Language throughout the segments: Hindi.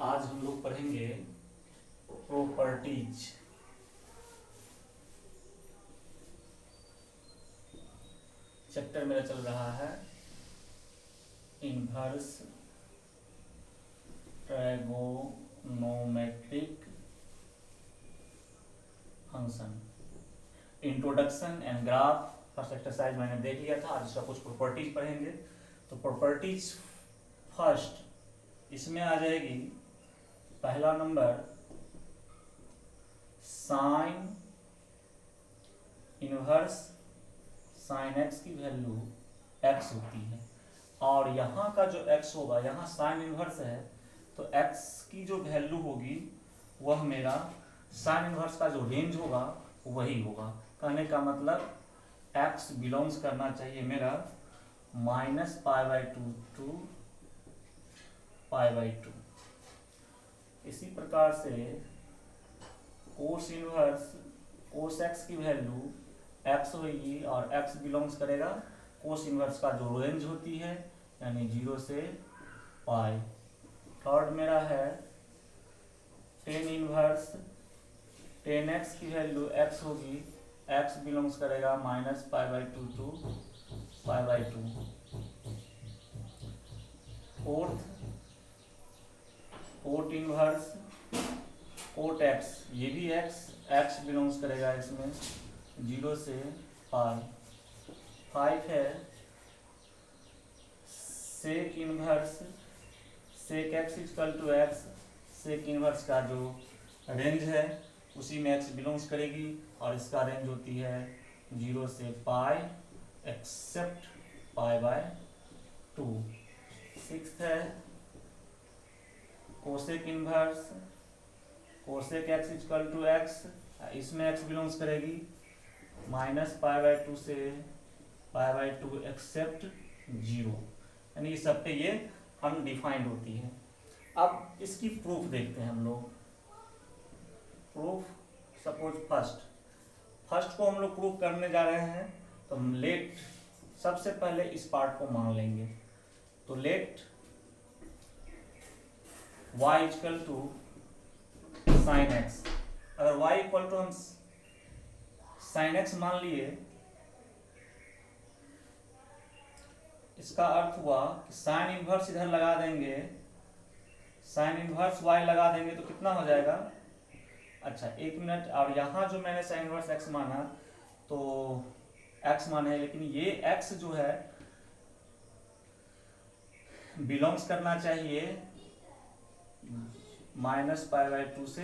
आज हम लोग पढ़ेंगे प्रॉपर्टीज। चैप्टर मेरा चल रहा है inverse trigonometric function, introduction and graph. First exercise मैंने देख लिया था, आज इसका कुछ प्रॉपर्टीज पढ़ेंगे। तो प्रॉपर्टीज फर्स्ट इसमें आ जाएगी, पहला number sign inverse sine x की वैल्यू एक्स होती है, और यहाँ का जो एक्स होगा, यहाँ साइन इनवर्स है तो एक्स की जो वैल्यू होगी वह मेरा साइन इनवर्स का जो रेंज होगा वही होगा। कहने का मतलब एक्स बिलोंग्स करना चाहिए मेरा -π/2 टू π/2। इसी प्रकार से कोस इनवर्स कोस एक्स की वैल्यू एक्स होगी और एक्स बिलोंग्स करेगा कोस इनवर्स का जो रेंज होती है यानी 0 से पाई। थर्ड मेरा है टेन इनवर्स टेन एक्स की वैल्यू एक्स होगी, एक्स बिलोंग्स करेगा -π/2 to π/2। Fourth inverse cot x, ये भी एक्स बिलोंग्स करेगा इसमें 0 से पाई। 5 है sec inverse sec x equal to x, sec inverse का जो रेंज है उसी में एक्स बिलोंग्स करेगी और इसका रेंज होती है 0 से पाई एक्सेप्ट π/2। 6 है cosec inverse cosec x equal to x, इसमें एक्स बिलोंग्स करेगी -π/2 से π/2 एक्सेप्ट 0, यानी इस सब पे ये अनडिफाइंड होती है। अब इसकी प्रूफ देखते हैं हम लोग। प्रूफ सपोज फर्स्ट को हम लोग प्रूफ करने जा रहे हैं, तो हम लेट सबसे पहले इस पार्ट को मान लेंगे। तो let y equal to sine x, अगर y इक्वल टू हम साइन एक्स मान लिए, इसका अर्थ हुआ कि साइन इनवर्स इधर लगा देंगे, साइन इनवर्स y लगा देंगे तो कितना हो जाएगा। अच्छा एक मिनट, और यहाँ जो मैंने साइन इनवर्स x माना तो x माना है, लेकिन ये x जो है बिलोंग्स करना चाहिए -π/2 से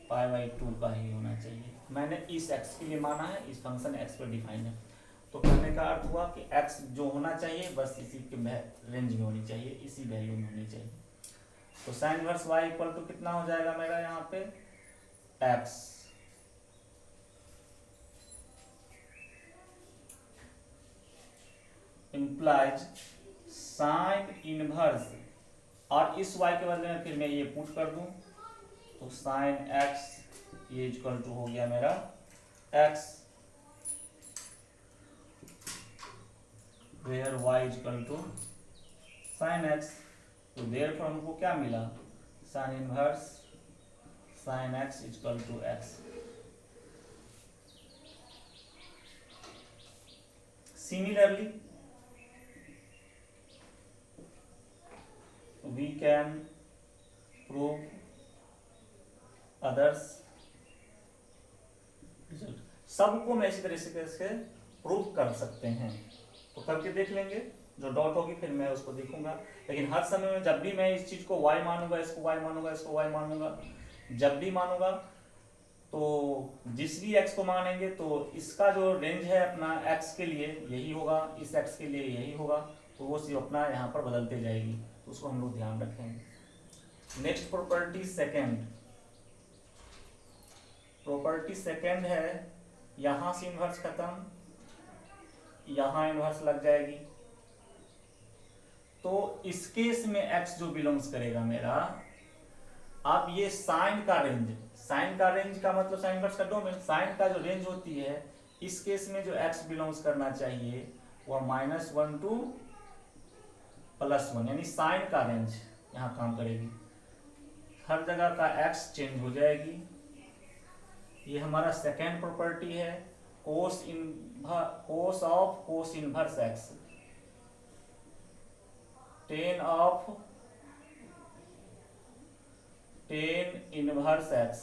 π/2 का ही होना चाहिए। मैंने इस x के लिए माना है, इस फंक्शन x पर डिफाइन है, तो कहने का अर्थ हुआ कि x जो होना चाहिए बस इसी के रेंज में होनी चाहिए, इसी वैल्यू में होनी चाहिए। तो sine inverse y equal to कितना हो जाएगा मेरा यहाँ पे x इंप्लाइज साइन इनवर्स, और इस y के बदले में फिर मैं ये पुट कर दूं तो साइन x ये इक्वल टू हो गया मेरा x where y equal to sine x। तो देयरफॉर हमको क्या मिला, sine inverse sine x equal to x। Similarly we can prove others result। सबको मैं इसी तरह से प्रूव कर सकते हैं, तो करके देख लेंगे। जो डॉट होगी फिर मैं उसको देखूंगा, लेकिन हर समय में जब भी मैं इस चीज को y मानूंगा, इसको y मानूंगा, इसको y मानूंगा, जब भी मानूंगा तो जिस भी x को मानेंगे तो इसका जो रेंज है अपना x के लिए यही होगा, इस x के लिए यही होगा, तो वो सिर्फ अपना यहाँ पर बदलते जाएगी, तो उसको हम लोग ध्यान रखेंगे। नेक्स्ट प्रॉपर्टी सेकंड है, यहाँ से इनवर्स खत्म, यहाँ इनवर्स लग जाएगी, तो इस केस में x जो बिलोंग्स करेगा मेरा, अब ये साइन का रेंज का मतलब साइन इनवर्स का डोमेन, साइन का जो रेंज होती है इस केस में जो x बिलोंग्स करना चाहिए वह -1 टू +1, यानी साइन का रेंज यहाँ काम करेगी। हर जगह का x चेंज हो जाएगी। ये हमारा सेकेंड प्रॉपर्टी है, cos of cos inverse x, tan inverse x,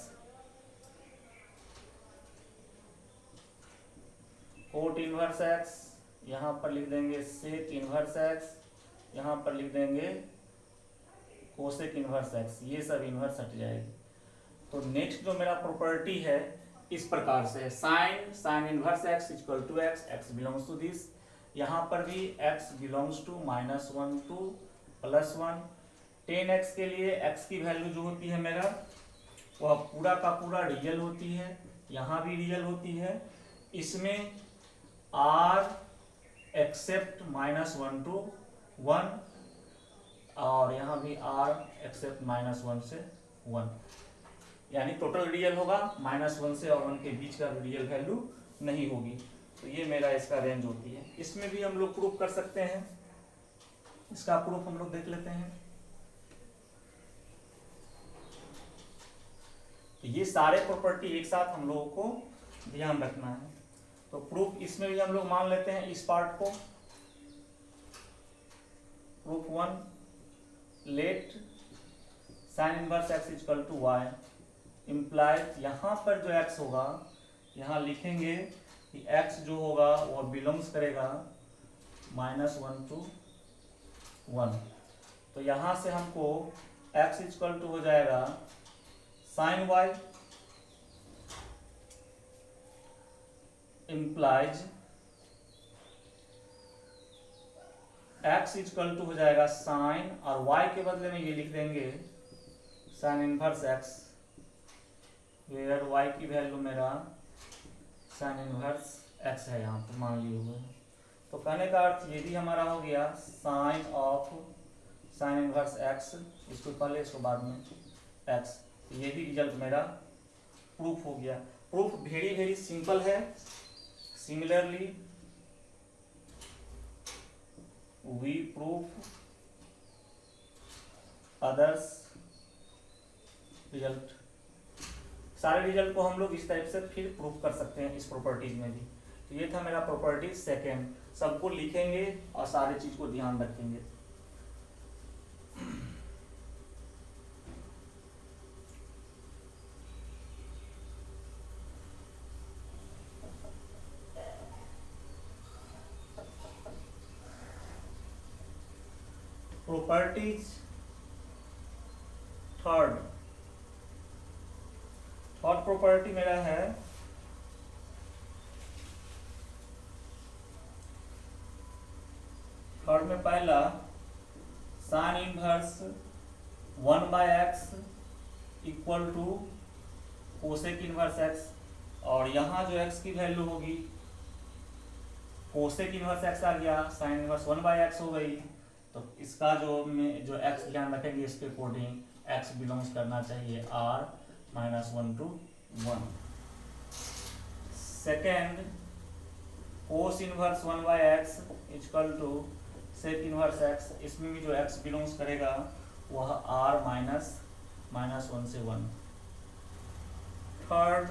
coat inverse x, यहाँ पर लिख देंगे सेक इनवर्स x, यहाँ पर लिख देंगे कोसेक इनवर्स x, ये सब इनवर्स हट जाएगी। तो नेक्स्ट जो मेरा प्रॉपर्टी है इस प्रकार से है, sine inverse x equal to x belongs to this, यहाँ पर भी x belongs to -1 to +1। 10x के लिए x की वैल्यू जो होती है मेरा वह पूरा का पूरा रियल होती है, यहाँ भी रियल होती है। इसमें r एक्सेप्ट -1 टू 1 और यहाँ भी r एक्सेप्ट -1 से 1, यानी टोटल रियल होगा, -1 से और 1 के बीच का रियल वैल्यू नहीं होगी। तो ये मेरा इसका रेंज होती है। इसमें भी हम लोग प्रूफ कर सकते हैं, इसका प्रूफ हम लोग देख लेते हैं। तो ये सारे प्रॉपर्टी एक साथ हम लोगों को ध्यान रखना है। तो प्रूफ इसमें भी हम लोग मान लेते हैं इस पार्ट को। Proof 1, let sine inverse x equal to y implies, यहाँ पर जो x होगा यहाँ लिखेंगे कि x जो होगा वो बिलोंग्स करेगा -1 टू 1। तो यहाँ से हमको x इक्वल टू हो जाएगा sine y implies x equal to हो जाएगा साइन, और y के बदले में ये लिख देंगे sine inverse x, where y की वैल्यू मेरा साइन इनवर्स x है, यहाँ पर मान लिए हुए। तो कहने का अर्थ ये भी हमारा हो गया sine of sine inverse x, इसको पहले इसको बाद में x। ये भी रिजल्ट मेरा प्रूफ हो गया। प्रूफ वेरी सिंपल है। Similarly we proof others result. सारे रिजल्ट को हम लोग इस टाइप से फिर प्रूफ कर सकते हैं इस प्रॉपर्टीज में भी। तो ये था मेरा प्रॉपर्टी सेकेंड, सबको लिखेंगे और सारे चीज को ध्यान रखेंगे। प्रॉपर्टीज थर्ड प्रॉपर्टी मेरा है थर्ड में पहला sine inverse 1/x equal to cosec inverse x, और यहाँ जो x की वैल्यू होगी कोसेक इनवर्स x आ गया, साइन इनवर्स 1/x हो गई। तो इसका जो x ध्यान रखेंगे इसके अकॉर्डिंग x बिलोंग्स करना चाहिए r -1 to 1। Second cos inverse 1/x equal to sec inverse x, इसमें भी जो x बिलोंग्स करेगा वह r -1 से 1। Third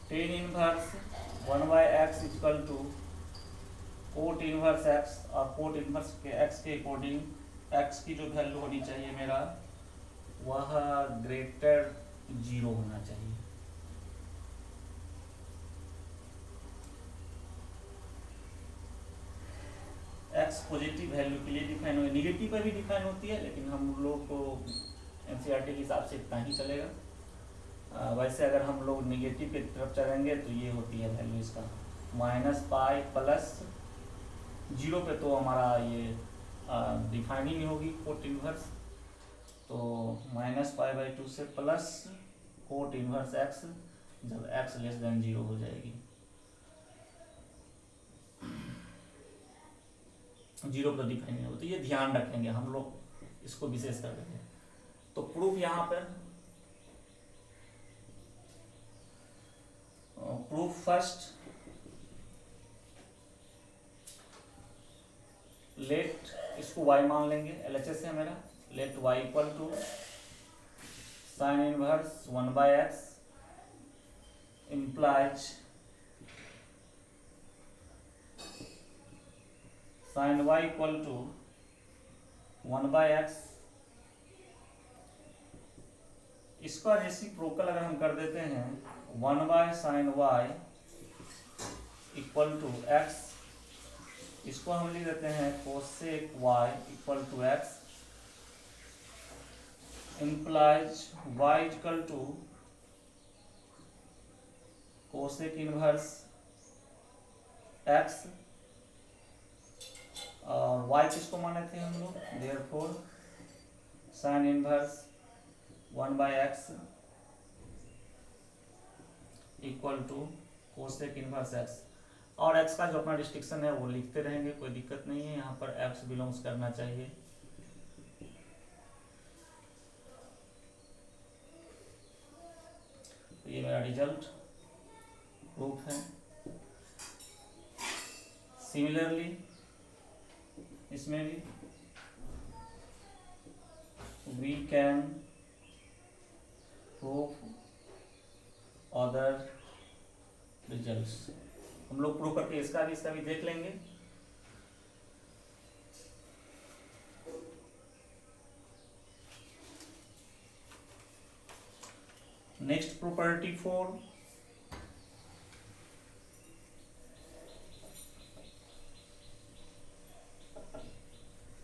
tan inverse 1/x equal to cot inverse x, और कोट इनवर्स के x के अकॉर्डिंग x की जो वैल्यू होनी चाहिए मेरा वह ग्रेटर 0 होना चाहिए। x पॉजिटिव वैल्यू के लिए डिफाइन होगी, निगेटिव पर भी डिफाइन होती है, लेकिन हम लोग को एनसीईआरटी के हिसाब से इतना ही चलेगा। वैसे अगर हम लोग निगेटिव की तरफ चलेंगे तो ये होती है वैल्यू इसका -π प्लस 0 पे, तो हमारा ये डिफाइन ही नहीं होगी कोट इनवर्स। तो -π/2 से प्लस कोट इनवर्स x जब x लेस देन 0 हो जाएगी, 0 पर डिफाइन नहीं होती। ये ध्यान रखेंगे हम लोग, इसको विशेष कर देंगे। तो प्रूफ यहाँ पर प्रूफ फर्स्ट, लेट इसको y मान लेंगे, LHS है मेरा, let y equal to sine inverse 1/x implies sin y equal to 1/x। इसका रेसिप्रोकल अगर हम कर देते हैं 1/sin y equal to x, इसको हम लिख देते हैं cosec y equal to x implies y equal to cosec inverse x, और y किसको माने थे हम लोग, therefore sine inverse 1/x equal to cosec inverse x। और x का जो अपना डिस्टिंक्शन है वो लिखते रहेंगे, कोई दिक्कत नहीं है, यहाँ पर x बिलोंग्स करना चाहिए। तो ये मेरा रिजल्ट प्रूफ है। सिमिलरली इसमें भी we can proof other results. हम लोग प्रूव करके इसका भी देख लेंगे। Next property 4,